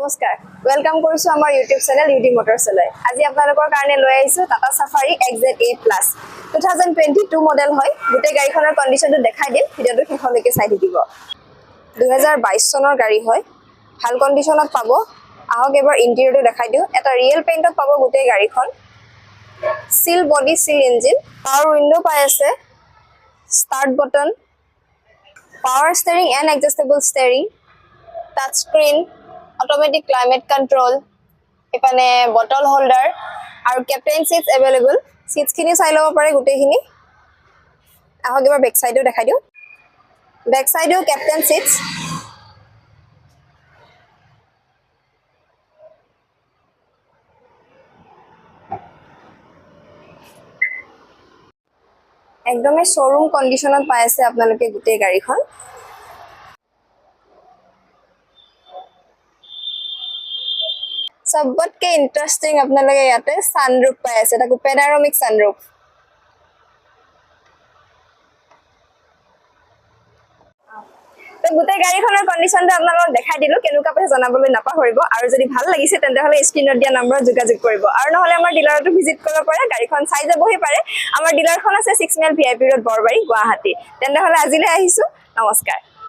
নমস্কাৰ ওয়েলকাম কৰিছো আমাৰ ইউটিউব চেনেল ইউডি মটৰছলৈ আজি আপোনালোকৰ কাৰণে লৈ আহিছো Tata safari XZA plus 2022 model হয় গোটে গাড়ীখনৰ কন্ডিশনটো দেখাই দিম ভিডিওটো শেষলৈকে চাই থাকিব 2022 চনৰ গাড়ী হয় ভাল কন্ডিশনত পাব আহক এবাৰ ইন্টেৰিয়ৰটো দেখাই দিও এটা ৰিয়েল পেইন্টত পাব গোটে গাড়ীখন seal body seal engine power window পাই আছে start button power steering and adjustable steering touch screen automatic climate control এখানে বটল হোল্ডাৰ আৰ ক্যাপ্টেন সিটস अवेलेबल সিটস খিনি চাই লব পাৰে গুটেখিনি আহক এবাৰ ব্যাক সাইডও দেখাই দিও ব্যাক সাইডও ক্যাপ্টেন সিটস একদমে শোরুম কন্ডিশনত পাই আছে আপোনালোকে গুটে গাড়ীখন सबके इंटरेस्टिंग আপোনালোকে ইয়াতে সানৰুফ পাই আছে এটা পেনাৰোমিক সানৰুফ তো গুটে গাড়ীখনৰ কন্ডিশনটো আপোনালোকক দেখাই দিলো কেনেকুৱা পাছে জনাবলৈ নাপাহৰিব আৰু যদি ভাল লাগিছে তেন্তে হলে স্ক্ৰিনত দিয়া নম্বৰত যোগাযোগ কৰিব আৰু নহলে আমাৰ ডিলাৰটো ভিজিট কৰিব পাৰে গাড়ীখন চাই যাবহি পাৰে আমাৰ ডিলাৰখন আছে 6 mile VIP road Borbari Guwahati তেন্তে হলে আজিলৈ আহিছো নমস্কাৰ